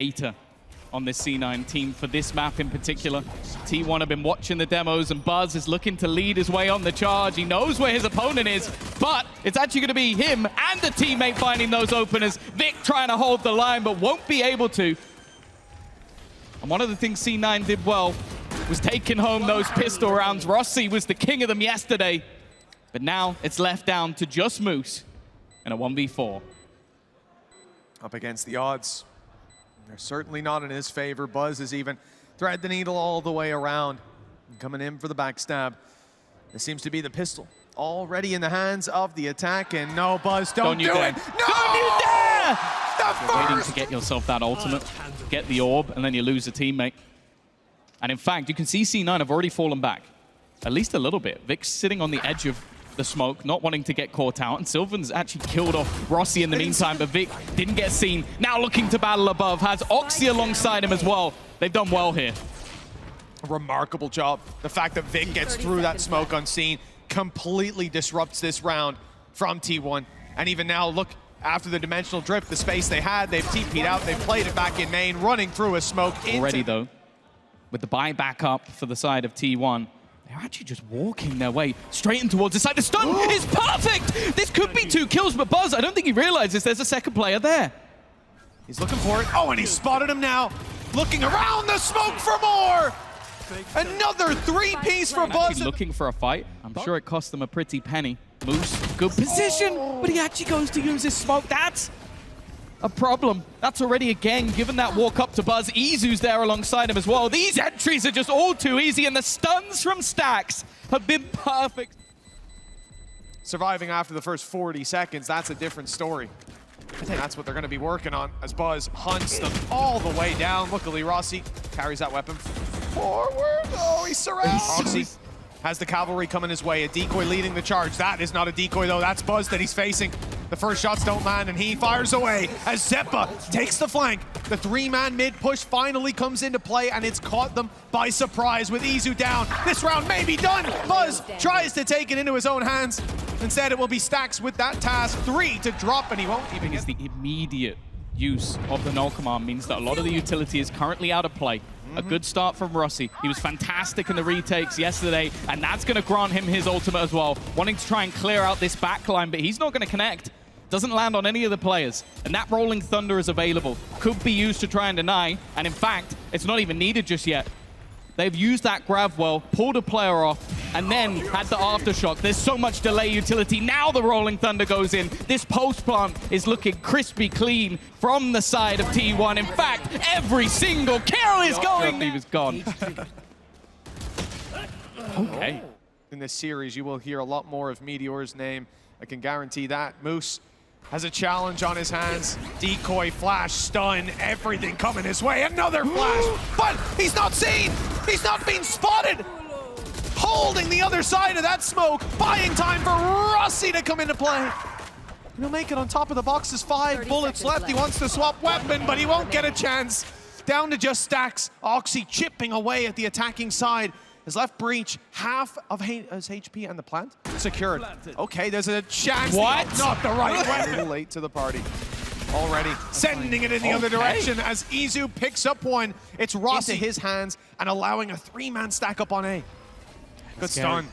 data on this C9 team for this map in particular. T1 have been watching the demos, and Buzz is looking to lead his way on the charge. He knows where his opponent is, but it's actually going to be him and the teammate finding those openers. Vic trying to hold the line, but won't be able to. And one of the things C9 did well was taking home those pistol rounds. Rossy was the king of them yesterday, but now it's left down to just Moose in a 1v4. Up against the odds. They're certainly not in his favor. Buzz has even thread the needle all the way around. Coming in for the backstab. This seems to be the pistol already in the hands of the attack. And no, Buzz, don't do it. No! Don't you dare! The You're waiting first! to get yourself that ultimate, get the orb, and then you lose a teammate. And in fact, you can see C9 have already fallen back. At least a little bit. Vic's sitting on the edge of the smoke, not wanting to get caught out, and Sylvan's actually killed off Rossy in the meantime, but Vic didn't get seen. Now looking to battle above, has Oxy alongside him as well. They've done well here. Remarkable job. The fact that Vic gets through that smoke unseen completely disrupts this round from T1. And even now, look, after the dimensional drift, the space they had, they've TP'd out, they've played it back in main, running through a smoke. Already though, with the buy back up for the side of T1, they're actually just walking their way straight in towards the side. The stun is perfect! This could be 2 kills, but Buzz, I don't think he realizes there's a second player there. He's looking for it. Oh, and he spotted him now. Looking around the smoke for more! Another 3-piece for Buzz. Actually looking for a fight. I'm sure it cost them a pretty penny. Moose, good position, but he actually goes to use his smoke. That's a problem. That's already again given that walk up to Buzz. Izu's there alongside him as well. These entries are just all too easy, and the stuns from Stax have been perfect. Surviving after the first 40 seconds, that's a different story. And that's what they're going to be working on as Buzz hunts them all the way down. Luckily, Rossy carries that weapon forward. Oh, he's surrounded. Oxy has the cavalry coming his way. A decoy leading the charge. That is not a decoy, though. That's Buzz that he's facing. The first shots don't land, and he fires away as Xeppaa takes the flank. The 3-man mid push finally comes into play, and it's caught them by surprise with Izu down. This round may be done. Buzz tries to take it into his own hands. Instead, it will be Stax with that task. 3 to drop, and he won't even get the immediate use of the null command means that a lot of the utility is currently out of play. A good start from Rossy. He was fantastic in the retakes yesterday, and that's going to grant him his ultimate as well. Wanting to try and clear out this backline, but he's not going to connect. Doesn't land on any of the players. And that Rolling Thunder is available. Could be used to try and deny, and in fact, it's not even needed just yet. They've used that grab well, pulled a player off, and then had the aftershock. There's so much delay utility. Now the Rolling Thunder goes in. This post plant is looking crispy clean from the side of T1. In fact, every single kill is going. He was gone. Okay. In this series, you will hear a lot more of Meteor's name. I can guarantee that. Moose has a challenge on his hands. Decoy, flash, stun, everything coming his way. Another flash, but he's not seen. He's not being spotted. Holding the other side of that smoke. Buying time for Rossy to come into play. He'll make it on top of the boxes. 5 bullets left. He wants to swap weapon, but he won't get a chance. Down to just Stax. Oxy chipping away at the attacking side. His left breach, half of his HP and the plant secured. Okay, there's a chance. What? Not the right way. Too late to the party. Already sending it in the other direction as Izu picks up one. It's Rossy into his hands and allowing a 3-man stack up on A. Good stun.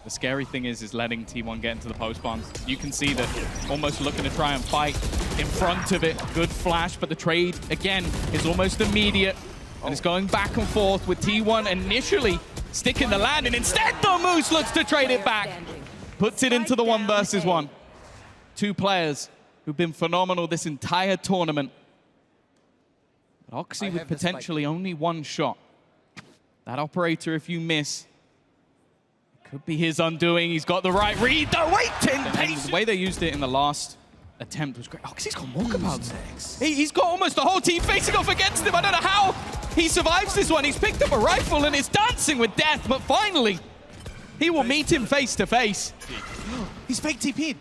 The scary thing is letting T1 get into the post bombs. You can see that almost looking to try and fight in front of it. Good flash, but the trade, again, is almost immediate. And it's going back and forth with T1 initially sticking the landing. Instead, the Moose looks to trade it back. Puts it into the 1 versus 1. 2 players who've been phenomenal this entire tournament. But Oxy with potentially only 1 shot. That operator, if you miss, could be his undoing. He's got the right read. The waiting patience. The way they used it in the last attempt was great. Oxy's got walkabouts. He's got almost the whole team facing off against him. I don't know how he survives this one. He's picked up a rifle and is dancing with death, but finally, he will meet him face to face. He's fake TP'd.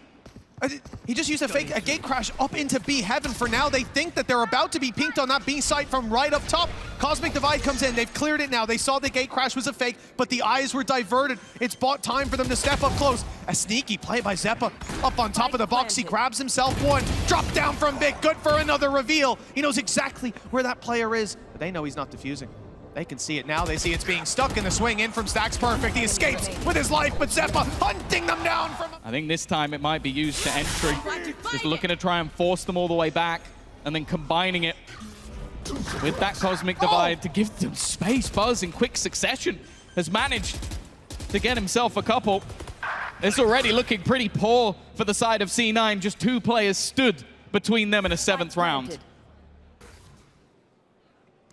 He just used a gate crash up into B heaven for now. They think that they're about to be pinked on that B site from right up top. Cosmic Divide comes in. They've cleared it now. They saw the gate crash was a fake, but the eyes were diverted. It's bought time for them to step up close. A sneaky play by Xeppaa up on top of the box. He grabs himself one. Drop down from Big. Good for another reveal. He knows exactly where that player is, but they know he's not defusing. They can see it now. They see it's being stuck in the swing in from stax. Perfect. He escapes with his life, but Xeppaa hunting them down from... I think this time it might be used to entry. Just looking to try and force them all the way back and then combining it with that Cosmic Divide to give them space. Buzz in quick succession has managed to get himself a couple. It's already looking pretty poor for the side of C9. Just 2 players stood between them in a 7th round.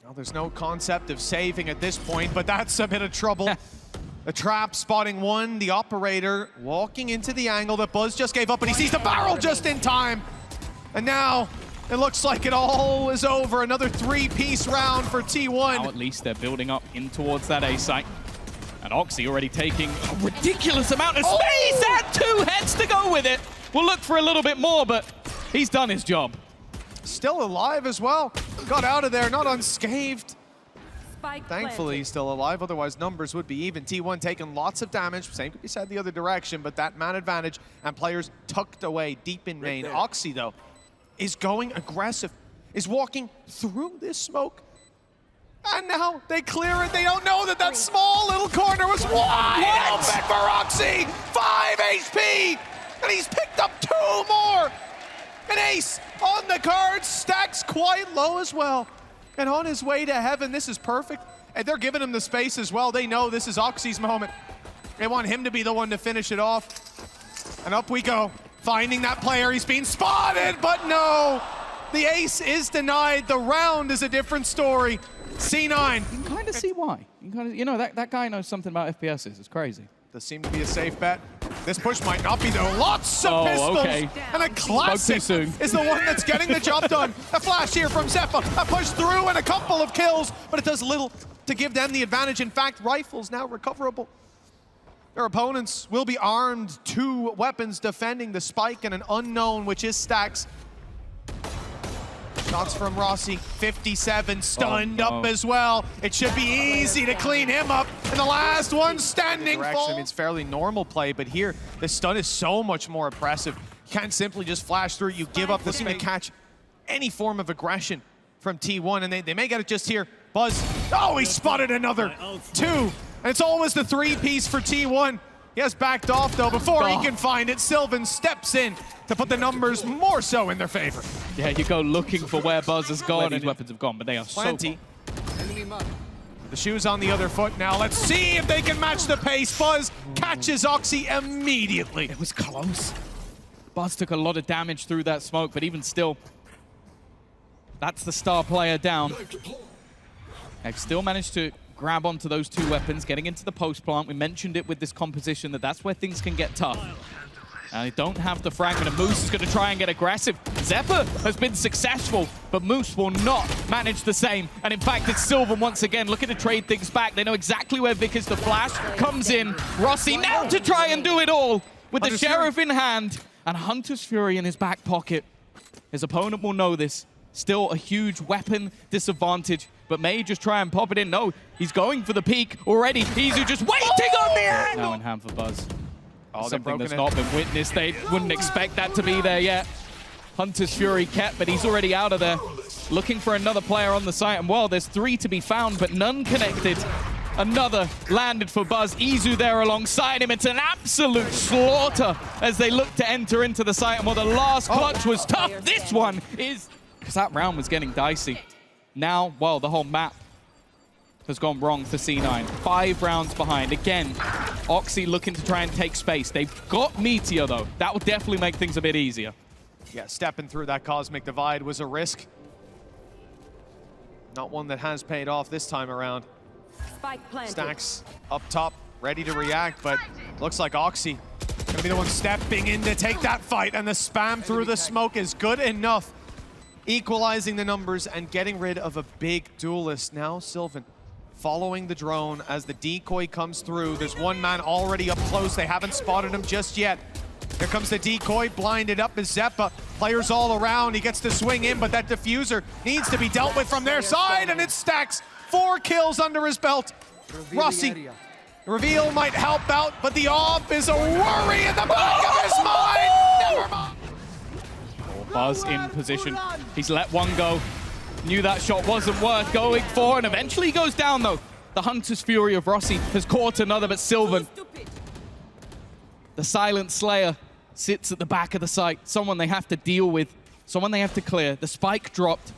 Well, there's no concept of saving at this point, but that's a bit of trouble. The trap spotting one, the operator walking into the angle that Buzz just gave up, and he sees the barrel just in time. And now it looks like it all is over. Another 3-piece round for T1. Now at least they're building up in towards that A site. And Oxy already taking a ridiculous amount of space. Had 2 heads to go with it. We'll look for a little bit more, but he's done his job. Still alive as well. Got out of there, not unscathed. Thankfully, he's still alive, otherwise numbers would be even. T1 taking lots of damage. Same could be said the other direction, but that man advantage and players tucked away deep in main. Oxy, though, is going aggressive, is walking through this smoke. And now they clear it. They don't know that that small little corner was wide open for Oxy. 5 HP, and he's picked up 2 more. An ace on the card, stax quite low as well. And on his way to heaven, this is perfect. And they're giving him the space as well. They know this is Oxy's moment. They want him to be the one to finish it off. And up we go, finding that player. He's being spotted, but no. The ace is denied. The round is a different story. C9. You can kind of see why. You know, that guy knows something about FPSs. It's crazy. Does seem to be a safe bet. This push might not be though. Lots of pistols. Okay. And a classic is the one that's getting the job done. A flash here from Xeppaa. A push through and a couple of kills, but it does little to give them the advantage. In fact, rifles now recoverable. Their opponents will be armed. 2 weapons defending the spike and an unknown, which is stax. Shots from Rossy, 57, stunned up as well. It should be easy to clean him up. And the last one standing full. I mean, it's fairly normal play, but here, the stun is so much more oppressive. You can't simply just flash through. You give up the space to catch any form of aggression from T1, and they may get it just here. Buzz, oh, he spotted another 2. And it's almost the 3-piece for T1. He has backed off, though. Before he can find it, Sylvan steps in to put the numbers more so in their favor. Yeah, you go looking for where Buzz has gone. His weapons have gone, but they are plenty. The shoe's on the other foot now. Let's see if they can match the pace. Buzz catches Oxy immediately. It was close. Buzz took a lot of damage through that smoke, but even still, that's the star player down. They've still managed to grab onto those 2 weapons, getting into the post plant. We mentioned it with this composition that that's where things can get tough. They don't have the fragment, and Moose is going to try and get aggressive. Xeppaa has been successful, but Moose will not manage the same. And in fact, it's Sylvan once again looking to trade things back. They know exactly where Vic is. The flash comes in. Rossy now to try and do it all with the Sheriff in hand and Hunter's Fury in his back pocket. His opponent will know this. Still a huge weapon disadvantage, but may just try and pop it in. No, he's going for the peak already. He's just waiting on the angle. Now in hand for Buzz. Something that's not been witnessed. They wouldn't expect that to be there yet. Hunter's Fury kept, but he's already out of there. Looking for another player on the site. And well, there's 3 to be found, but none connected. Another landed for Buzz. Izu there alongside him. It's an absolute slaughter as they look to enter into the site. And while the last clutch was tough, this one is... because that round was getting dicey. Now, well, the whole map has gone wrong for C9. 5 rounds behind. Again, Oxy looking to try and take space. They've got Meteor, though. That will definitely make things a bit easier. Yeah, stepping through that Cosmic Divide was a risk. Not one that has paid off this time around. Stax up top, ready to react, but looks like Oxy gonna be the one stepping in to take that fight, and the spam through the smoke is good enough. Equalizing the numbers and getting rid of a big duelist. Now Sylvan following the drone as the decoy comes through. There's one man already up close. They haven't spotted him just yet. Here comes the decoy, blinded up is Xeppaa. Players all around, he gets to swing in, but that diffuser needs to be dealt with from their side, and it's stax. 4 kills under his belt. Rossy, reveal might help out, but the op is a worry in the back of his mind. Never mind. Buzz in position. He's let one go. Knew that shot wasn't worth going for, and eventually he goes down though. The Hunter's Fury of Rossy has caught another, but Sylvan, the Silent Slayer, sits at the back of the site. Someone they have to deal with, someone they have to clear. The spike dropped.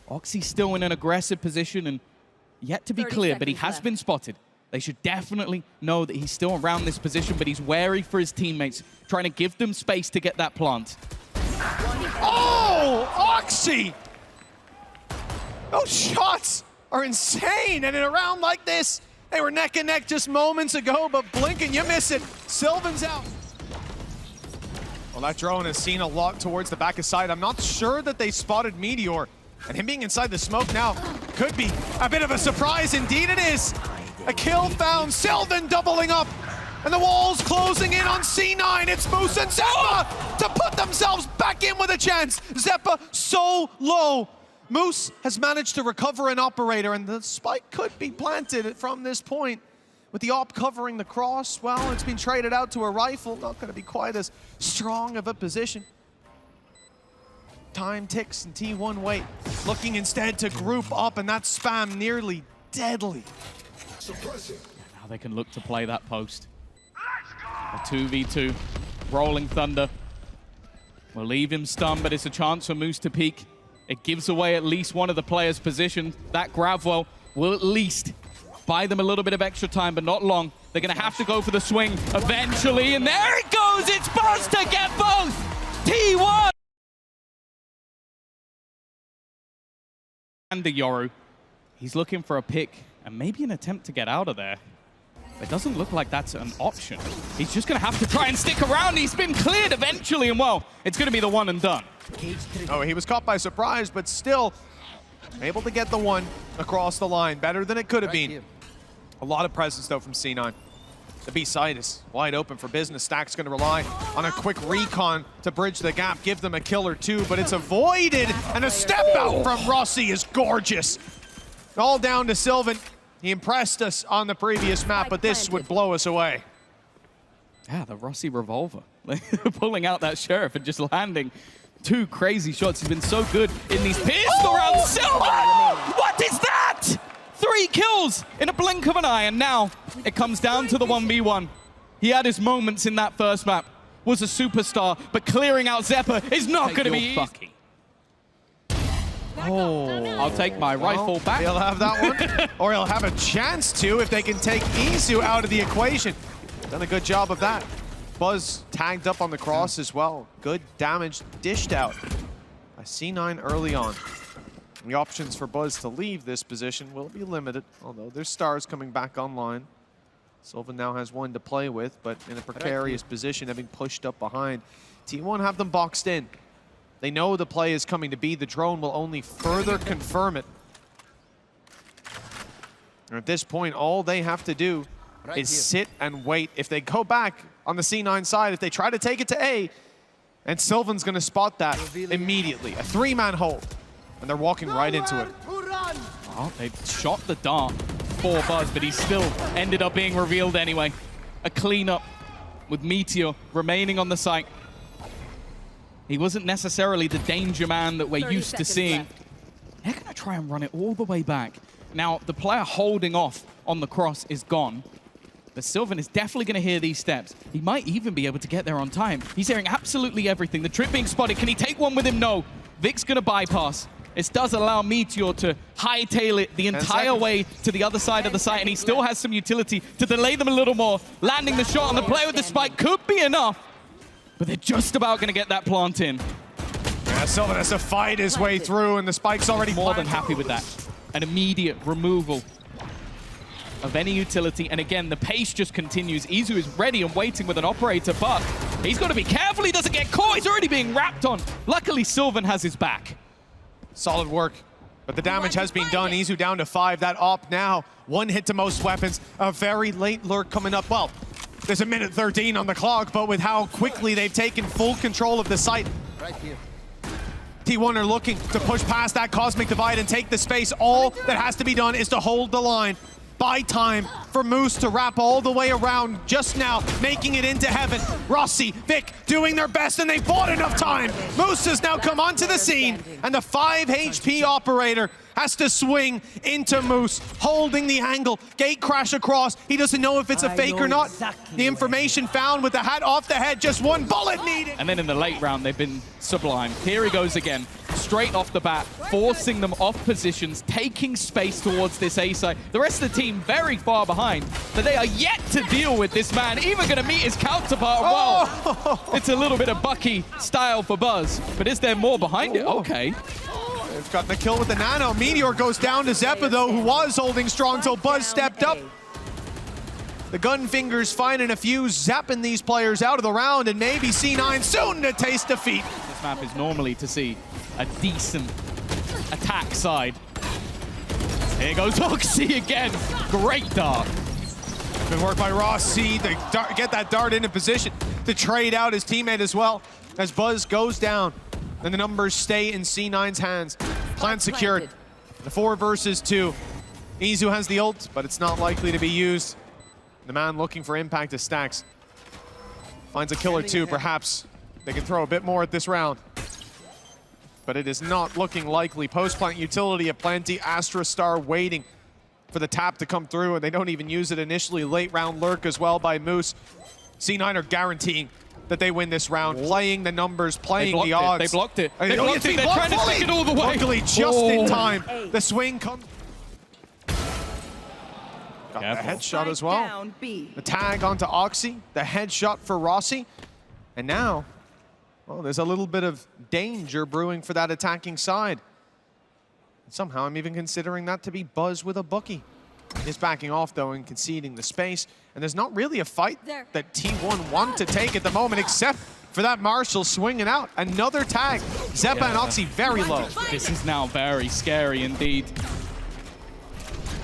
Oxy's still in an aggressive position and yet to be clear, but he has been spotted. They should definitely know that he's still around this position, but he's wary for his teammates, trying to give them space to get that plant. Oh, Oxy! Those shots are insane, and in a round like this, they were neck and neck just moments ago, but blink and you miss it. Sylvan's out. Well, that drone has seen a lot towards the back of side. I'm not sure that they spotted Meteor, and him being inside the smoke now could be a bit of a surprise. Indeed it is. A kill found, Sylvan doubling up, and the walls closing in on C9. It's Moose and Xeppaa to put themselves back in with a chance. Xeppaa so low. Moose has managed to recover an operator, and the spike could be planted from this point. With the op covering the cross, well, it's been traded out to a rifle. Not going to be quite as strong of a position. Time ticks and T1 wait. Looking instead to group up, and that spam nearly deadly. Now they can look to play that post. A 2v2. Rolling Thunder will leave him stunned, but it's a chance for Moose to peek. It gives away at least one of the players' position. That Gravwell will at least buy them a little bit of extra time, but not long. They're going to have to go for the swing eventually, and there it goes! It's Buzz to get both! T1! And the Yoru. He's looking for a pick and maybe an attempt to get out of there. It doesn't look like that's an option. He's just going to have to try and stick around. He's been cleared eventually, and well, it's going to be the one and done. Oh, he was caught by surprise, but still able to get the one across the line. Better than it could have been. A lot of presence, though, from C9. The B side is wide open for business. Stack's going to rely on a quick recon to bridge the gap, give them a kill or two, but it's avoided, and a step out from Rossy is gorgeous. All down to Sylvan. He impressed us on the previous map, but this would blow us away. Yeah, the Rossy revolver. Pulling out that Sheriff and just landing 2 crazy shots. He's been so good in these pistol rounds. Sylvan! What is that? 3 kills in a blink of an eye, and now it comes down to the 1v1. He had his moments in that first map, was a superstar, but clearing out Xeppaa is not going to be easy. Oh, I'll take my rifle back. He'll have that one, or he'll have a chance to if they can take Izu out of the equation. Done a good job of that. Buzz tagged up on the cross as well. Good damage dished out by C9 early on. The options for Buzz to leave this position will be limited, although there's stars coming back online. Sylvan now has one to play with, but in a precarious position, having pushed up behind. T1 have them boxed in. They know the play is coming to be. The drone will only further confirm it. And at this point, all they have to do is sit and wait. If they go back on the C9 side, if they try to take it to A, and Sylvan's going to spot that immediately. A 3-man hold. And they're walking right into it. Oh, they shot the dart for Buzz, but he still ended up being revealed anyway. A cleanup with Meteor remaining on the site. He wasn't necessarily the danger man that we're used to seeing. They're going to try and run it all the way back. Now, the player holding off on the cross is gone. But Sylvan is definitely going to hear these steps. He might even be able to get there on time. He's hearing absolutely everything. The trip being spotted. Can he take one with him? No. Vic's going to bypass. This does allow Meteor to hightail it the entire way to the other side of the site, and he still has some utility to delay them a little more. Landing the shot on the play with the spike could be enough, but they're just about going to get that plant in. Yeah, Sylvan has to fight his way through, and the spike's already more than happy with that. An immediate removal of any utility, and again, the pace just continues. Izu is ready and waiting with an operator, but he's got to be careful he doesn't get caught. He's already being wrapped on. Luckily, Sylvan has his back. Solid work, but the damage has been done. Izu down to 5. That op now, 1 hit to most weapons. A very late lurk coming up. Well, There's a minute 13 on the clock, but with how quickly they've taken full control of the site. Right here. T1 are looking to push past that cosmic divide and take the space. All that has to be done is to hold the line. Buy time for Moose to wrap all the way around just now, making it into heaven. Rossy, Vic doing their best, and they bought enough time. Moose has now come onto the scene, and the 5 HP operator has to swing into Moose, holding the angle. Gate crash across. He doesn't know if it's a fake or not. The information found with the hat off the head, just one bullet needed. And then in the late round, they've been sublime. Here he goes again, straight off the bat, forcing them off positions, taking space towards this A side. The rest of the team very far behind, but they are yet to deal with this man, even going to meet his counterpart. Well, it's a little bit of Bucky style for Buzz, but is there more behind it? Okay. They've gotten the kill with the nano. Meteor goes down to Xeppaa, though, who was holding strong till Buzz stepped up. The gun fingers finding a fuse, zapping these players out of the round, and maybe C9 soon to taste defeat. This map is normally to see a decent attack side. Here goes Oxy again. Great dart. Good work by Rossy to get that dart into position to trade out his teammate as well. As Buzz goes down, and the numbers stay in C9's hands. Plant secured. The 4 versus 2. Izu has the ult, but it's not likely to be used. The man looking for impact is stax. Finds a kill or 2, perhaps. They can throw a bit more at this round. But it is not looking likely. Post-plant utility aplenty. Astra Star waiting for the tap to come through, and they don't even use it initially. Late round lurk as well by Moose. C9 are guaranteeing that they win this round, playing the numbers, playing the odds. They blocked it. They blocked it. They're trying to stick it all the way. Luckily, just in time. The swing comes. Got the headshot as well. The tag onto Oxy, the headshot for Rossy. And now, well, there's a little bit of danger brewing for that attacking side. Somehow I'm even considering that to be Buzz with a Bucky. He's backing off, though, and conceding the space. And there's not really a fight that T1 want to take at the moment, except for that Marshall swinging out. Another tag. Xeppaa and Oxy very low. This is now very scary indeed.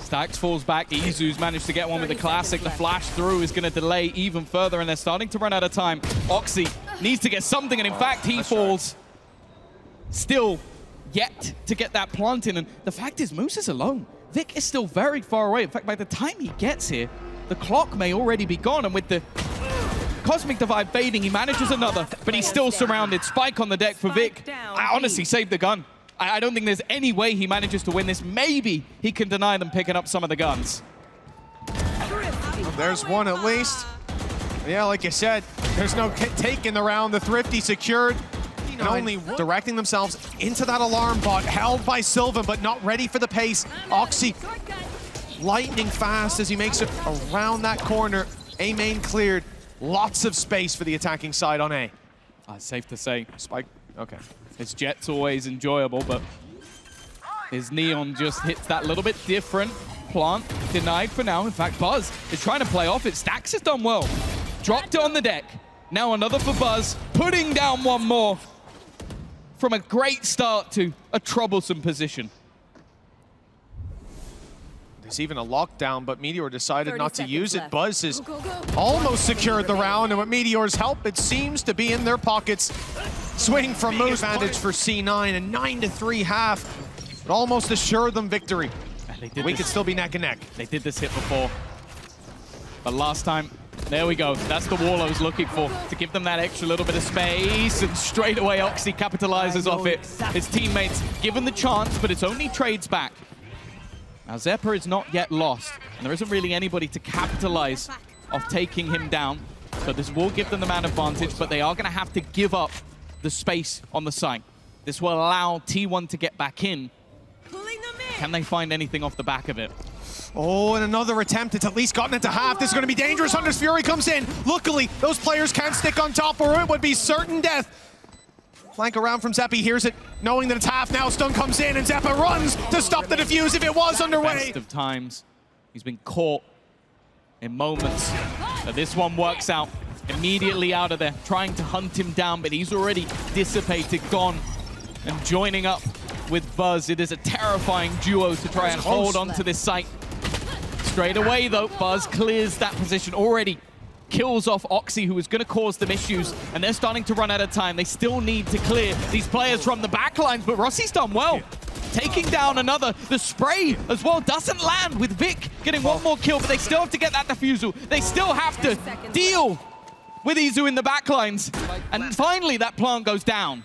Stax falls back. Izu's managed to get one with the classic. The flash through is going to delay even further, and they're starting to run out of time. Oxy needs to get something, and in fact, he falls. Still yet to get that plant in, and the fact is, Moose is alone. Vic is still very far away. In fact, by the time he gets here, the clock may already be gone, and with the Cosmic Divide fading, he manages another, but he's still surrounded. Spike on the deck for Vic. I honestly saved the gun. I don't think there's any way he manages to win this. Maybe he can deny them picking up some of the guns. Well, there's one at least. Yeah, like you said, there's no taking the round. The Thrifty secured. And only directing themselves into that alarm bot, held by Sylvan, but not ready for the pace. Oxy lightning fast as he makes it around that corner. A main cleared. Lots of space for the attacking side on A. Safe to say. Spike, okay. His jet's always enjoyable, but his neon just hits that little bit different. Plant denied for now. In fact, Buzz is trying to play off it. Stax has done well. Dropped it on the deck. Now another for Buzz, putting down one more. From a great start to a troublesome position. There's even a lockdown, but Meteor decided not to use it. Buzz has almost secured the round, and with Meteor's help, it seems to be in their pockets. Swing from Moose. Advantage for C9, a 9-3 half, but almost assured them victory. We could still be neck and neck. They did this hit before, but last time, there we go. That's the wall I was looking for, to give them that extra little bit of space, and straight away Oxy capitalizes off it. His teammates given the chance, but it's only trades back. Now Xeppaa is not yet lost, and there isn't really anybody to capitalize off taking him down. So this will give them the man advantage, but they are going to have to give up the space on the site. This will allow T1 to get back in. Can they find anything off the back of it? Oh, and another attempt. It's at least gotten it to half. This is going to be dangerous. Hunter's Fury comes in. Luckily, those players can't stick on top, or it would be certain death. Flank around from Xeppaa, hears it, knowing that it's half now. Stun comes in, and Xeppaa runs to stop the defuse if it was underway. Best of times. He's been caught in moments. But this one works out. Immediately out of there, trying to hunt him down, but he's already dissipated, gone. And joining up with Buzz, it is a terrifying duo to try and hold on to this site. Straight away, though, Buzz clears that position already. kills off Oxy, who is going to cause them issues, and they're starting to run out of time. They still need to clear these players from the backlines, but Rossy's done well. Taking down another. The spray as well doesn't land, with Vic getting one more kill, but they still have to get that defusal. They still have to deal with Izu in the backlines. And finally, that plant goes down.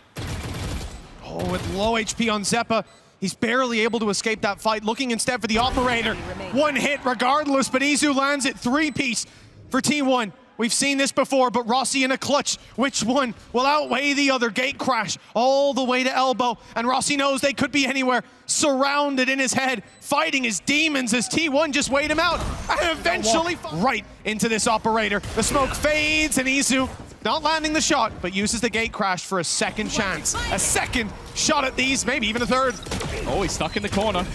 Oh, with low HP on Xeppaa. He's barely able to escape that fight, looking instead for the operator. One hit regardless, but Izu lands it. 3-piece for T1. We've seen this before, but Rossy in a clutch. Which one will outweigh the other? Gate crash all the way to elbow, and Rossy knows they could be anywhere. Surrounded in his head, fighting his demons as T1 just wait him out. And eventually right into this operator. The smoke fades, and Izu not landing the shot, but uses the gate crash for a second chance. A second shot at these, maybe even a third. Oh, he's stuck in the corner.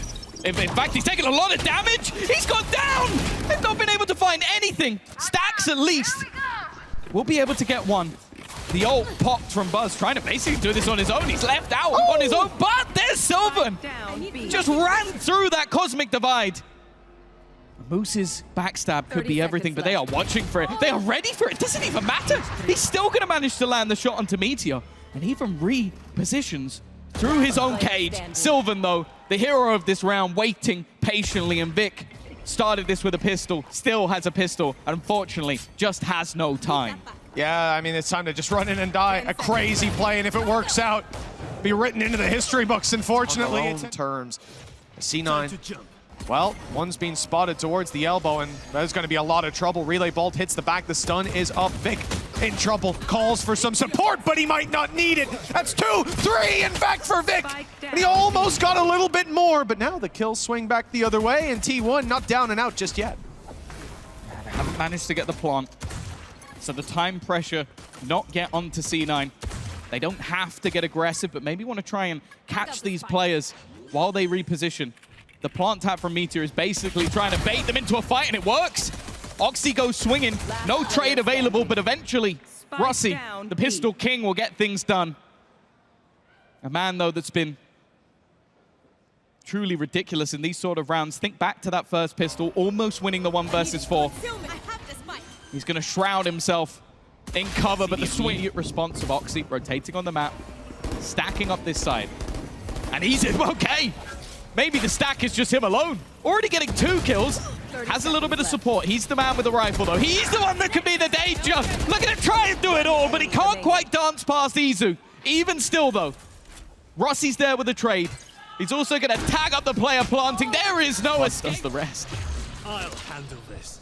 In fact, he's taken a lot of damage. He's gone down. They've not been able to find anything. Stax, at least, will be able to get one. The ult popped from Buzz, trying to basically do this on his own. He's left out on his own, but there's Sylvan. Just ran through that cosmic divide. Moose's backstab could be everything, but they are watching for it. They are ready for it. It doesn't even matter. He's still going to manage to land the shot onto Meteor, and even repositions through his own cage. Sylvan, though, the hero of this round, waiting patiently, and Vic started this with a pistol, still has a pistol, and unfortunately just has no time. Yeah, I mean, it's time to just run in and die. A crazy play, and if it works out, be written into the history books, unfortunately. In terms, C9. Well, one's being spotted towards the elbow, and there's going to be a lot of trouble. Relay Bolt hits the back. The stun is up. Vic in trouble. Calls for some support, but he might not need it. That's 2, 3, and back for Vic. And he almost got a little bit more, but now the kills swing back the other way, and T1 not down and out just yet. They haven't managed to get the plant. So the time pressure not get onto C9. They don't have to get aggressive, but maybe want to try and catch these players while they reposition. The plant tap from Meteor is basically trying to bait them into a fight, and it works. Oxy goes swinging. No trade available, but eventually Rossy, the pistol king, will get things done. A man, though, that's been truly ridiculous in these sort of rounds. Think back to that first pistol, almost winning the 1 versus 4. He's going to shroud himself in cover, but the sweet response of Oxy, rotating on the map, stacking up this side. And he's okay. Maybe the stack is just him alone. Already getting 2 kills. Has a little bit of support. He's the man with the rifle, though. He's the one that could be the danger. Look at him try and do it all, but he can't quite dance past Izu. Even still, though, Rossy's there with the trade. He's also going to tag up the player planting. There is no escape. Does the rest. I'll handle this.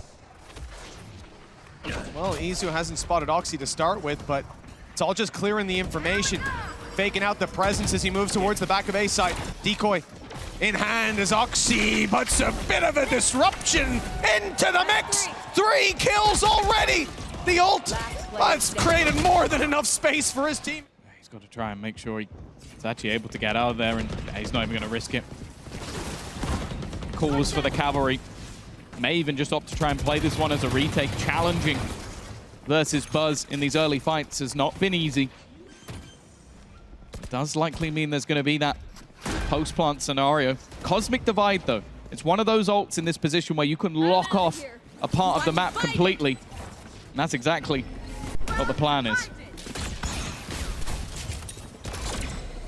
Well, Izu hasn't spotted Oxy to start with, but it's all just clearing the information. Faking out the presence as he moves towards the back of A side. Decoy in hand as Oxy puts a bit of a disruption into the mix. 3 kills already. The ult has created more than enough space for his team. He's got to try and make sure he's actually able to get out of there, and he's not even going to risk it. Calls for the cavalry. May even just opt to try and play this one as a retake. Challenging versus Buzz in these early fights has not been easy. It does likely mean there's going to be that post-plant scenario. Cosmic Divide, though. It's one of those ults in this position where you can lock off a part of the map completely. And that's exactly what the plan is.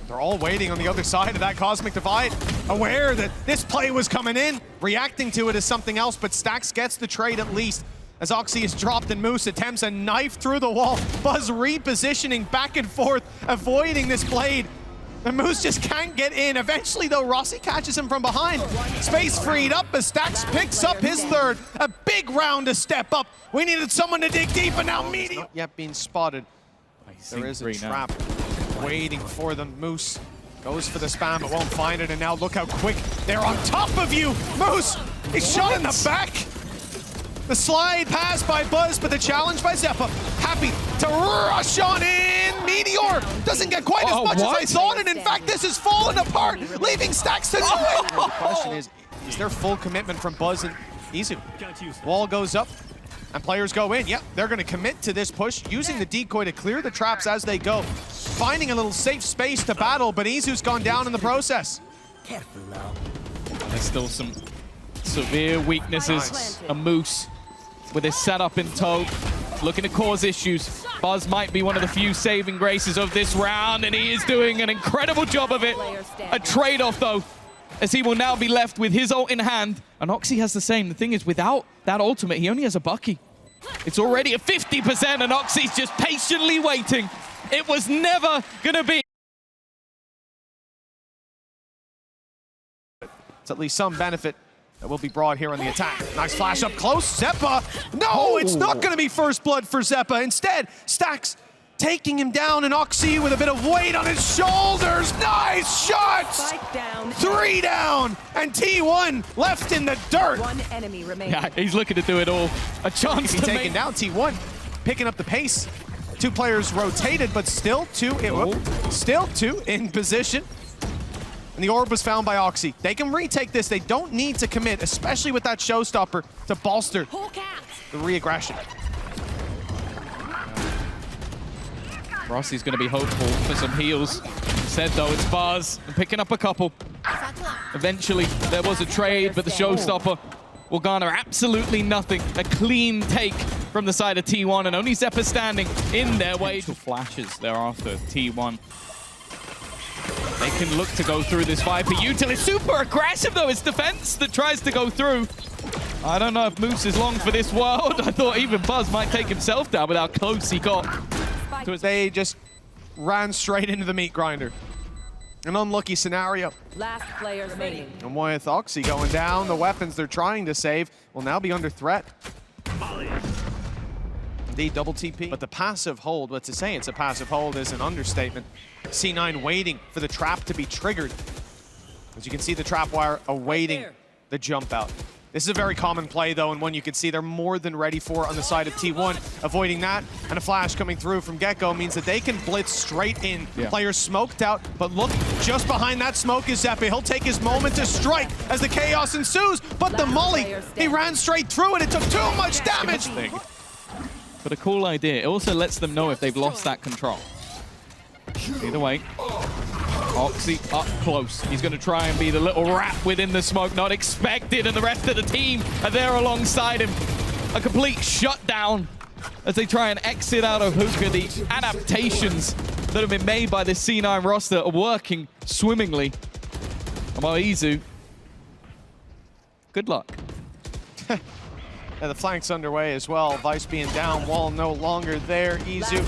They're all waiting on the other side of that Cosmic Divide, aware that this play was coming in. Reacting to it as something else, but Stax gets the trade at least. As Oxy is dropped and Moose attempts a knife through the wall. Buzz repositioning back and forth, avoiding this blade. And Moose just can't get in. Eventually, though, Rossy catches him from behind. Space freed up as Stax picks up his third. A big round to step up. We needed someone to dig deep, and now Meteor not yet being spotted. There is a trap waiting for them. Moose goes for the spam, but won't find it. And now look how quick they're on top of you. Moose, he's shot in the back. The slide pass by Buzz, but the challenge by Xeppaa. Happy to rush on in. Meteor doesn't get quite as much as I thought, and in fact, this is falling apart, leaving Stax to the question is there full commitment from Buzz and Izu? Wall goes up, and players go in. Yep, they're going to commit to this push, using the decoy to clear the traps as they go. Finding a little safe space to battle, but Izu's gone down in the process. Careful now. There's still some severe weaknesses. A Moose with his setup in tow. looking to cause issues. Buzz might be one of the few saving graces of this round, and he is doing an incredible job of it. A trade-off, though, as he will now be left with his ult in hand. And Oxy has the same. The thing is, without that ultimate, he only has a Bucky. It's already at 50%, and Oxy's just patiently waiting. It was never going to be. It's at least some benefit that will be brought here on the attack. Nice flash up close. Xeppaa. No, it's not going to be first blood for Xeppaa. Instead, stax taking him down, and Oxy with a bit of weight on his shoulders. Nice shots! 3 down, and T1 left in the dirt. One enemy remaining. Yeah, he's looking to do it all. A chance to Taken make... down, T1 picking up the pace. 2 players rotated, but still two in position. And the orb was found by Oxy. They can retake this. They don't need to commit, especially with that showstopper to bolster the re-aggression. Rossy's going to be hopeful for some heals. Instead, though, it's Buzz picking up a couple. Eventually, there was a trade, but the showstopper will garner absolutely nothing. A clean take from the side of T1, and only Xeppaa standing in their way. Flashes thereafter, T1. They can look to go through this fight. But Util is super aggressive, though. It's defense that tries to go through. I don't know if Moose is long for this world. I thought even Buzz might take himself down with how close he got. They just ran straight into the meat grinder. An unlucky scenario. Last player remaining. And with Oxy going down, the weapons they're trying to save will now be under threat. Indeed, double TP. But the passive hold, what to say it's a passive hold is an understatement. C9 waiting for the trap to be triggered. As you can see, the trap wire awaiting the jump out. This is a very common play, though, and one you can see they're more than ready for on the side of T1. Avoiding that, and a flash coming through from Gekko means that they can blitz straight in. Yeah. Players smoked out, but look, just behind that smoke is Xeppaa. He'll take his moment to strike as the chaos ensues, but the molly, he ran straight through it. It took too much damage. But a cool idea. It also lets them know if they've lost that control. Either way, Oxy up close. He's going to try and be the little rat within the smoke, not expected, and the rest of the team are there alongside him. A complete shutdown as they try and exit out of Hookah. The adaptations that have been made by this C9 roster are working swimmingly. While Izu, good luck. Yeah, the flank's underway as well. Vice being down, wall no longer there. Izu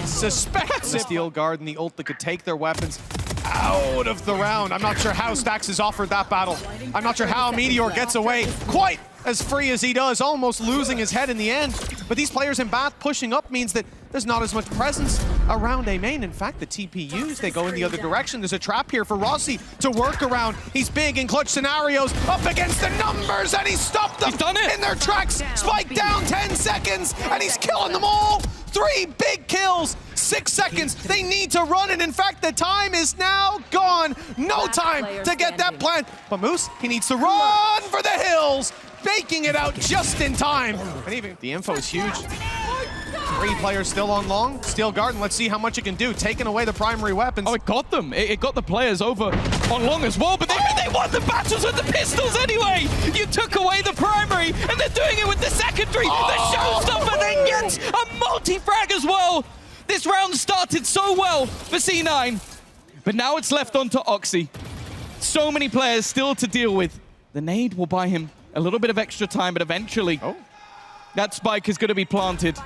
suspects the steel guard and the ult that could take their weapons out of the round. I'm not sure how Stax has offered that battle. I'm not sure how Meteor gets away quite as free as he does, almost losing his head in the end. But these players in Bath pushing up means that there's not as much presence around A main. In fact, the TPUs, they go in the other direction. There's a trap here for Rossy to work around. He's big in clutch scenarios, up against the numbers, and he's stopped them in their tracks. Spike down 10 seconds, and he's killing them all. 3 big kills, 6 seconds. They need to run, and in fact, the time is now gone. No time to get that plant. But Moose, he needs to run for the hills, baking it out just in time. And even the info is huge. 3 players still on long. Steel Garden, let's see how much it can do. Taking away the primary weapons. Oh, it got them. It got the players over on long as well, but they won the battles with the pistols anyway. You took away the primary, and they're doing it with the secondary. The showstopper then gets a multi-frag as well. This round started so well for C9, but now it's left onto Oxy. So many players still to deal with. The nade will buy him a little bit of extra time, but eventually that spike is going to be planted.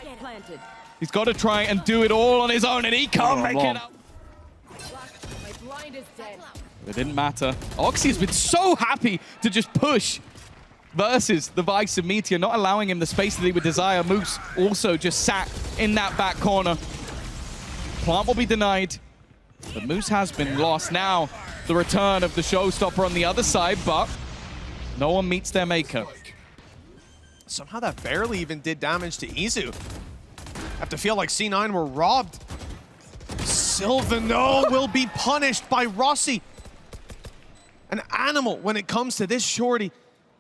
He's got to try and do it all on his own, and he can't make it out. It didn't matter. Oxy has been so happy to just push versus the Vice of Meteor, not allowing him the space that he would desire. Moose also just sat in that back corner. Plant will be denied, but Moose has been lost. Now the return of the showstopper on the other side, but no one meets their maker. Somehow that barely even did damage to Izu. Have to feel like C9 were robbed. Sylvan, though, will be punished by Rossy. An animal when it comes to this shorty.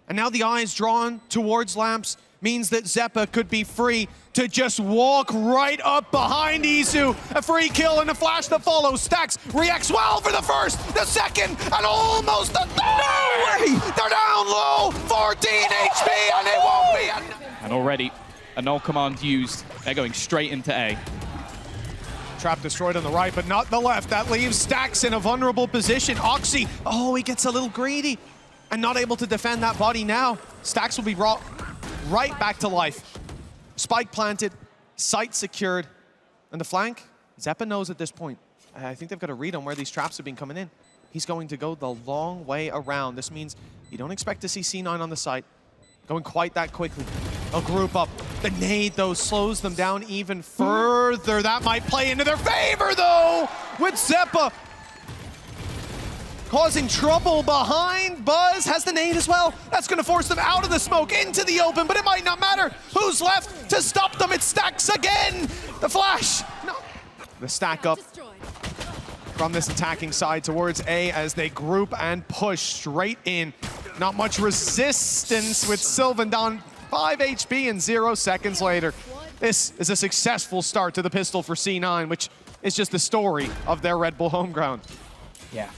And now the eyes drawn towards Lamps means that Xeppaa could be free to just walk right up behind Izu. A free kill and a flash that follows. Stax reacts well for the first, the second, and almost the third. No way! They're down low, 14 HP, and it won't be enough. And already a null command used They're going straight into A. Trap destroyed on the right, but not the left. That leaves Stax in a vulnerable position. Oxy, oh, he gets a little greedy and not able to defend that body now. Stax will be brought right back to life. Spike planted, sight secured, and the flank, Xeppaa knows at this point. I think they've got a read on where these traps have been coming in. He's going to go the long way around. This means you don't expect to see C9 on the site going quite that quickly. They'll group up. The nade, though, slows them down even further. That might play into their favor, though, with Xeppaa causing trouble behind. Buzz has the nade as well. That's going to force them out of the smoke into the open, but it might not matter. Who's left to stop them? It's Stax again. The flash. No. The stack up from this attacking side towards A as they group and push straight in. Not much resistance with Sylvan down 5 HP and 0 seconds later. This is a successful start to the pistol for C9, which is just the story of their Red Bull home ground. Yeah,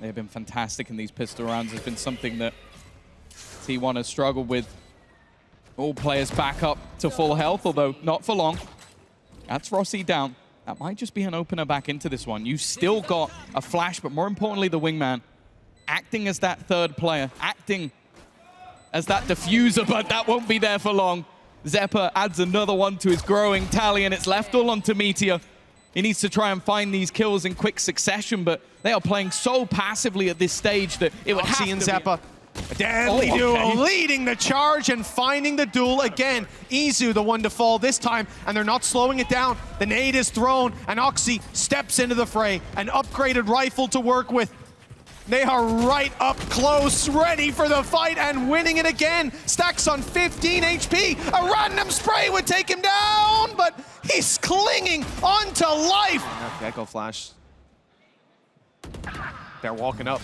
they've been fantastic in these pistol rounds. It's been something that T1 has struggled with. All players back up to full health, although not for long. That's Rossy down. That might just be an opener back into this one. You still got a flash, but more importantly, the wingman acting as that third player, acting as that diffuser, but that won't be there for long. Xeppaa adds another one to his growing tally, and it's left all onto Meteor. He needs to try and find these kills in quick succession, but they are playing so passively at this stage that it would have to be... Xeppaa. A deadly duo leading the charge and finding the duel again. Izu the one to fall this time, and they're not slowing it down. The nade is thrown, and Oxy steps into the fray. An upgraded rifle to work with. They are right up close, ready for the fight, and winning it again. Stax on 15 HP. A random spray would take him down, but he's clinging onto life. Echo flash. They're walking up.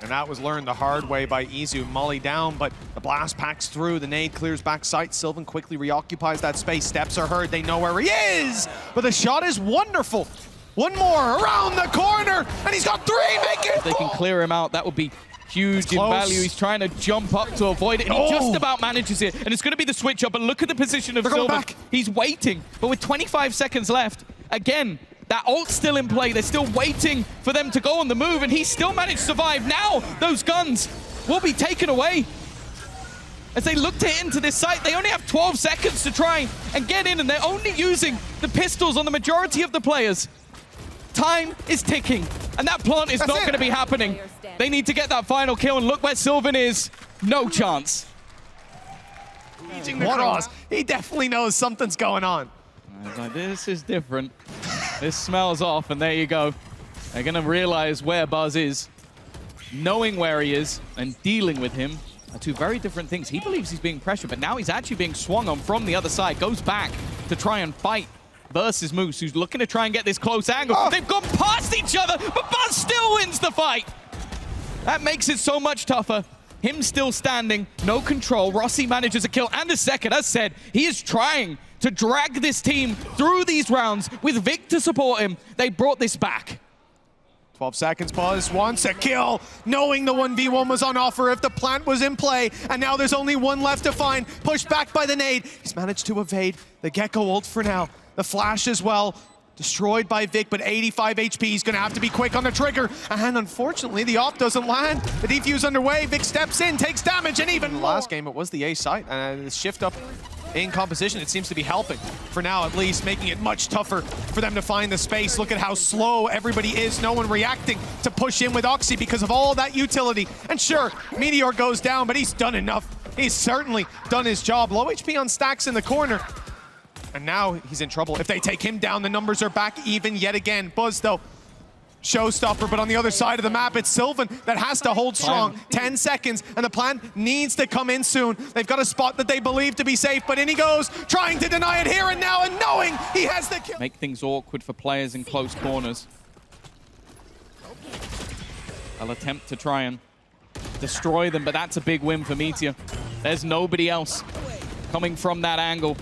And that was learned the hard way by Izu. Molly down, but the blast packs through. The nade clears back sight. Sylvan quickly reoccupies that space. Steps are heard. They know where he is. But the shot is wonderful. One more around the corner, and he's got 3. Make it. If they can clear him out, that would be huge in value. He's trying to jump up to avoid it, and he just about manages it. And it's going to be the switch up, but look at the position of Sylvan. He's waiting, but with 25 seconds left, again, that ult's still in play. They're still waiting for them to go on the move, and he's still managed to survive. Now, those guns will be taken away. As they look to hit into this site, they only have 12 seconds to try and get in, and they're only using the pistols on the majority of the players. Time is ticking, and that plant is not going to be happening. They need to get that final kill, and look where Sylvan is. No chance. He definitely knows something's going on. I was like, this is different. This smells off, and there you go. They're going to realize where Buzz is. Knowing where he is and dealing with him are two very different things. He believes he's being pressured, but now he's actually being swung on from the other side. Goes back to try and fight versus Moose, who's looking to try and get this close angle. They've gone past each other, but Buzz still wins the fight. That makes it so much tougher. Him still standing, no control. Rossy manages a kill and a second. As said, he is trying to drag this team through these rounds with Vic to support him. They brought this back. 12 seconds, Buzz wants a kill, knowing the 1v1 was on offer if the plant was in play, and now there's only one left to find. Pushed back by the nade. He's managed to evade the Gecko ult for now. The flash as well. Destroyed by Vic, but 85 HP. He's going to have to be quick on the trigger. And unfortunately, the op doesn't land. The defuse underway. Vic steps in, takes damage, and even more. Last game, it was the A site. And the shift up in composition, it seems to be helping. For now, at least, making it much tougher for them to find the space. Look at how slow everybody is. No one reacting to push in with Oxy because of all that utility. And sure, Meteor goes down, but he's done enough. He's certainly done his job. Low HP on Stax in the corner. And now he's in trouble. If they take him down, the numbers are back even yet again. Buzz, though, showstopper, but on the other side of the map, it's Sylvan that has to hold strong. 10 seconds, and the plan needs to come in soon. They've got a spot that they believe to be safe, but in he goes, trying to deny it here and now, and knowing he has the kill. Make things awkward for players in close corners. I'll attempt to try and destroy them, but that's a big win for Meteor. There's nobody else coming from that angle.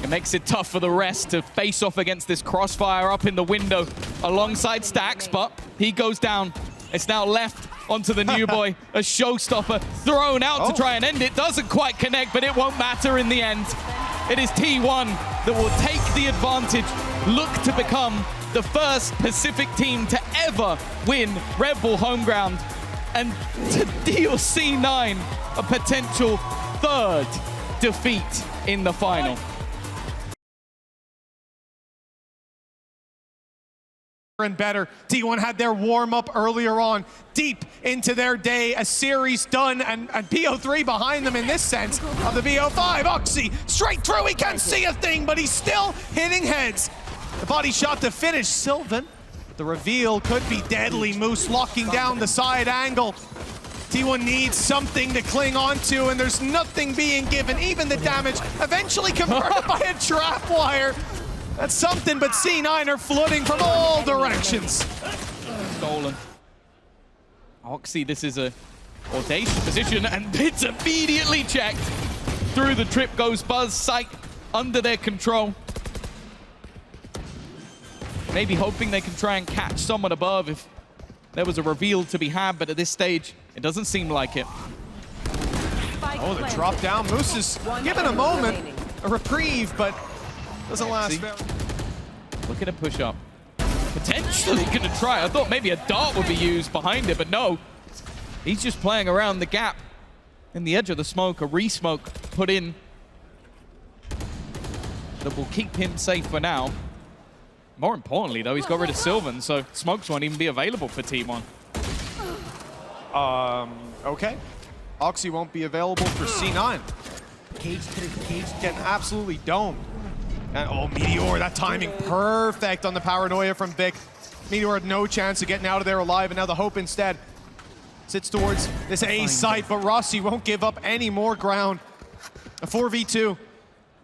It makes it tough for the rest to face off against this crossfire up in the window alongside Stax, but he goes down. It's now left onto the new boy. A showstopper thrown out to try and end it. Doesn't quite connect, but it won't matter in the end. It is T1 that will take the advantage, look to become the first Pacific team to ever win Red Bull home ground, and to deal C9 a potential third defeat in the final. And better. T1 had their warm-up earlier on, deep into their day, a series done, and PO3 behind them in this sense of the BO5. Oxy straight through, he can't see a thing, but he's still hitting heads. The body shot to finish Sylvan. The reveal could be deadly. Moose locking down the side angle. T1 needs something to cling onto, and there's nothing being given. Even the damage eventually converted by a trap wire. That's something, but C9 are flooding from all directions. Stolen. Oxy, this is a audacious position, and it's immediately checked. Through the trip goes Buzz, sight under their control. Maybe hoping they can try and catch someone above if there was a reveal to be had, but at this stage, it doesn't seem like it. Oh, the drop down. Moose is given a moment, a reprieve, but doesn't last very. Look at a push up. Potentially gonna try. I thought maybe a dart would be used behind it, but no. He's just playing around the gap in the edge of the smoke. A re-smoke put in that will keep him safe for now. More importantly, though, he's got rid of Sylvan, so smokes won't even be available for T1. Okay. Oxy won't be available for C9. Cage getting absolutely domed. And oh, Meteor, that timing perfect on the paranoia from Vic. Meteor had no chance of getting out of there alive, and now the hope instead sits towards this A site, but Rossy won't give up any more ground. A 4v2.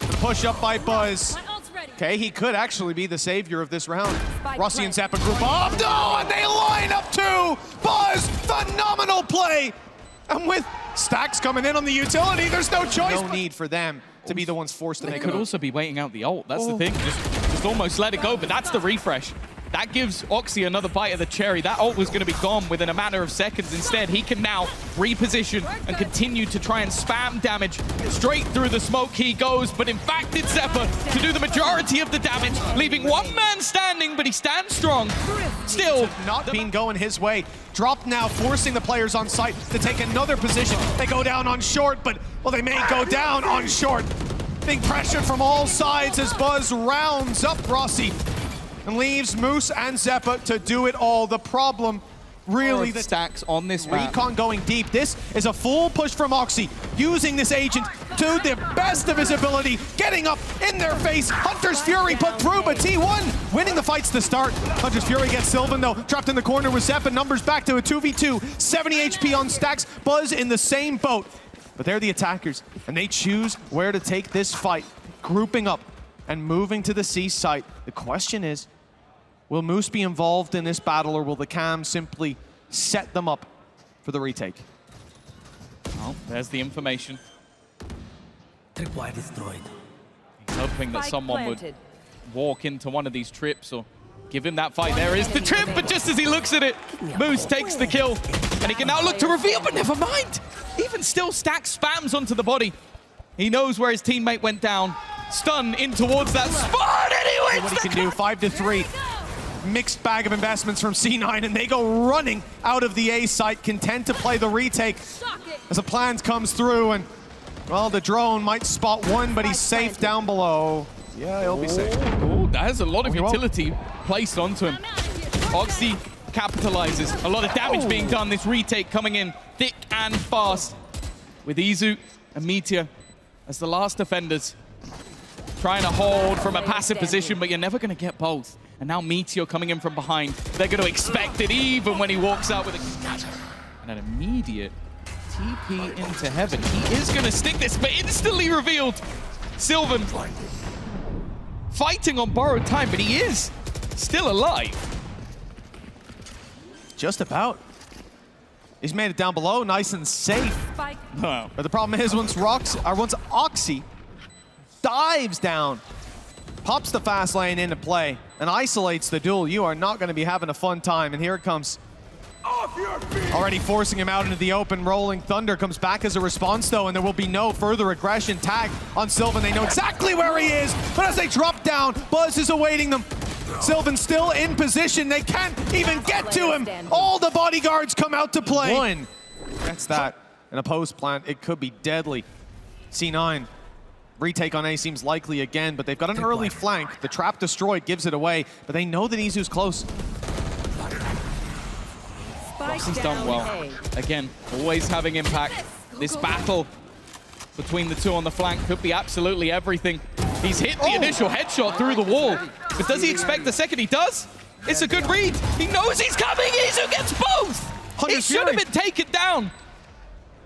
The push up by Buzz. Okay, he could actually be the savior of this round. Rossy and Xeppaa group up. No, and they line up too! Buzz, phenomenal play! And with Stax coming in on the utility, there's no choice. No need for them to be the ones forced to make it. They could also be waiting out the ult. That's the thing. Just almost let it go, but that's the refresh. That gives Oxy another bite of the cherry. That ult was going to be gone within a matter of seconds. Instead, he can now reposition and continue to try and spam damage. Straight through the smoke he goes, but in fact it's Xeppaa to do the majority of the damage, leaving one man standing, but he stands strong. Still not been going his way. Drop now, forcing the players on site to take another position. They go down on short, but, well, they may go down on short. Being pressured from all sides as Buzz rounds up Rossy and leaves Moose and Xeppaa to do it all. The problem, really, the stacks on this map. Recon going deep. This is a full push from Oxy, using this agent to the best of his ability, getting up in their face. Hunter's Fury put through, but T1 winning the fights to start. Hunter's Fury gets Sylvan, though, trapped in the corner with Xeppaa. Numbers back to a 2v2. 70 HP on Stax. Buzz in the same boat. But they're the attackers, and they choose where to take this fight, grouping up and moving to the C site. The question is, will Moose be involved in this battle, or will the Cam simply set them up for the retake? Well, there's the information. Tripwire destroyed. He's hoping that someone would walk into one of these trips or give him that fight. There is the trip, but just as he looks at it, Moose takes the kill, and he can now look to reveal, but never mind. Even still, Stax spams onto the body. He knows where his teammate went down. Stun in towards that spot, and he wins. What he can do, 5-3. Mixed bag of investments from C9, and they go running out of the A site, content to play the retake as a plan comes through, and, well, the drone might spot one, but he's safe down below. Yeah, he'll be safe. Oh, that has a lot of utility placed onto him. Oxy capitalizes. A lot of damage being done. This retake coming in thick and fast with Izu and Meteor as the last defenders. Trying to hold from a passive position, but you're never going to get both. And now Meteor coming in from behind. They're going to expect it even when he walks out with a... And an immediate TP into heaven. He is going to stick this, but instantly revealed. Sylvan fighting on borrowed time, but he is still alive. Just about. He's made it down below, nice and safe. Wow. But the problem is, once Oxy dives down, pops the fast lane into play, and isolates the duel, you are not going to be having a fun time. And here it comes. Already forcing him out into the open. Rolling Thunder comes back as a response, though, and there will be no further aggression. Tag on Sylvan. They know exactly where he is, but as they drop down, Buzz is awaiting them. Sylvan still in position. They can't even get to him. All the bodyguards come out to play. One. That's that. In a post plant, it could be deadly. C9. Retake on A seems likely again, but they've got an early flank. The trap destroyed gives it away, but they know that Izu's close. Rossy's done well. Again, always having impact. This battle between the two on the flank could be absolutely everything. He's hit the initial headshot through the wall, but does he expect the second he does? It's a good read. He knows he's coming. Izu gets both. He should have been taken down.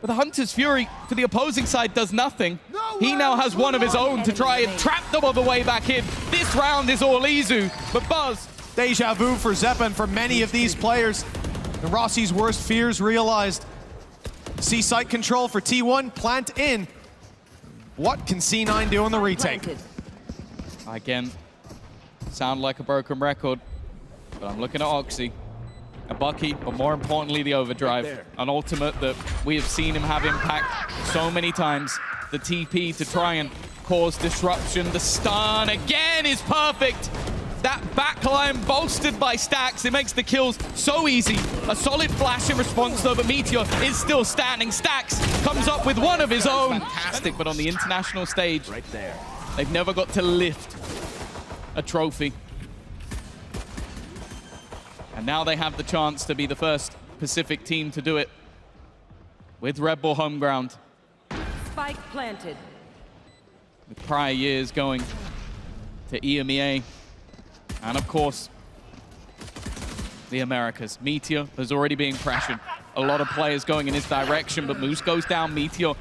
But the Hunter's Fury for the opposing side does nothing. He now has one of his own to try and trap them on the way back in. This round is all Izu, but Buzz. Deja vu for Xeppaa and for many of these players. And Rossy's worst fears realized. See site control for T1, plant in. What can C9 do on the retake? Again, sound like a broken record, but I'm looking at Oxy. A Bucky, but more importantly, the overdrive. An ultimate that we have seen him have impact so many times. The TP to try and cause disruption. The stun again is perfect. That backline bolstered by Stax, it makes the kills so easy. A solid flash in response though, but Meteor is still standing. Stax comes up with one of his own. Fantastic, but on the international stage, right there, they've never got to lift a trophy. And now they have the chance to be the first Pacific team to do it with Red Bull home ground. Spike planted. With prior years going to EMEA. And of course, the Americas. Meteor is already being pressured. A lot of players going in his direction, but Moose goes down. Meteor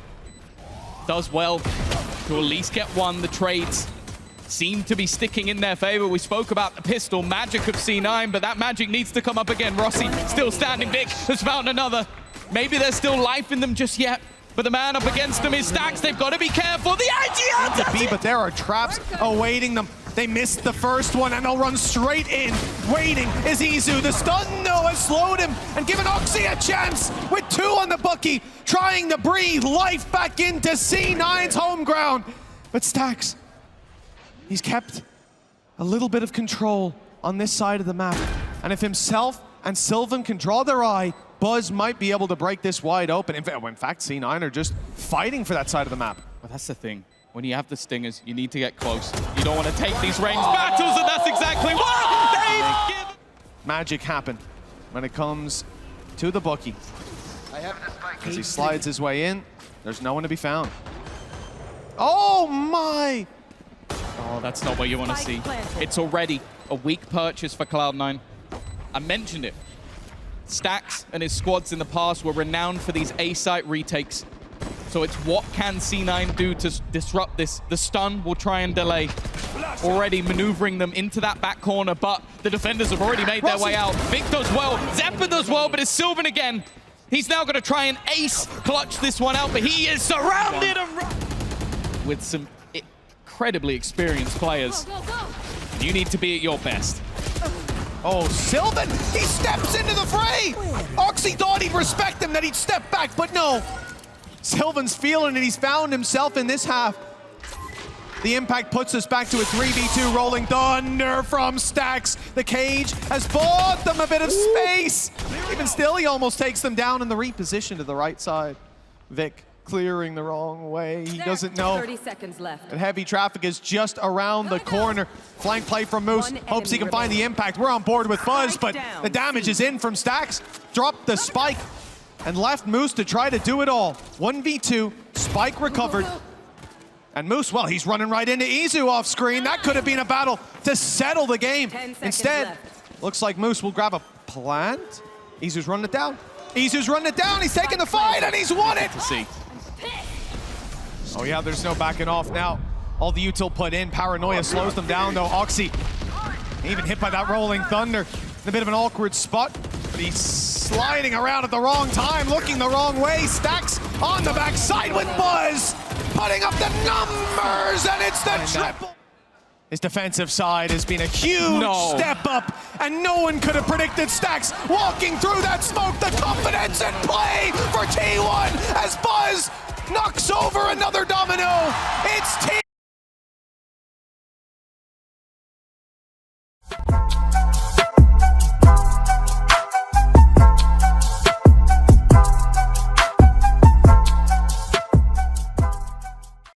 does well to at least get one. The trades seem to be sticking in their favor. We spoke about the pistol magic of C9, but that magic needs to come up again. Rossy still standing. Vic has found another. Maybe there's still life in them just yet, but the man up against them is Stax. They've got to be careful. The idea! But there are traps awaiting them. They missed the first one, and they'll run straight in. Waiting is Izu. The stun, though, has slowed him and given Oxy a chance with two on the Bucky, trying to breathe life back into C9's home ground. But Stax, he's kept a little bit of control on this side of the map. And if himself and Sylvan can draw their eye, Buzz might be able to break this wide open. In fact, C9 are just fighting for that side of the map. Well, that's the thing. When you have the stingers, you need to get close. You don't want to take these range battles, and that's exactly what they've given. Magic happen when it comes to the Bucky. As he slides his way in, there's no one to be found. Oh my! Oh, that's not what you want to see. It's already a weak purchase for Cloud9. I mentioned it. Stax and his squads in the past were renowned for these A-site retakes. So it's what can C9 do to disrupt this. The stun will try and delay. Already maneuvering them into that back corner, but the defenders have already made their way out. Vic does well, Xeppaa does well, but it's Sylvan again. He's now going to try and ace clutch this one out, but he is surrounded with some incredibly experienced players. You need to be at your best. Oh, Sylvan, he steps into the fray! Oxy thought he'd respect him, that he'd step back, but no. Sylvan's feeling it, he's found himself in this half. The impact puts us back to a 3v2. Rolling Thunder from Stax. The cage has bought them a bit of space. Even still, he almost takes them down in the reposition to the right side. Vic clearing the wrong way. He doesn't know 30 seconds left. that heavy traffic is just around the corner. Flank play from Moose. Hopes he can find the impact. We're on board with Buzz, but the damage is in from Stax. Dropped the spike and left Moose to try to do it all. 1v2, spike recovered. And Moose, well, he's running right into Izu off screen. That could have been a battle to settle the game. Instead, looks like Moose will grab a plant. Izu's running it down. Izu's running it down. He's taking the fight, and he's won it. To see. Oh yeah, there's no backing off now. All the util put in. Paranoia slows them down, though. Oxy, even hit by that Rolling Thunder. In a bit of an awkward spot, but he's sliding around at the wrong time, looking the wrong way. Stax on the backside with Buzz, putting up the numbers, and it's the triple. His defensive side has been a huge step up, and no one could have predicted stax walking through that smoke. The confidence and play for T1 as Buzz knocks over another domino. It's T1.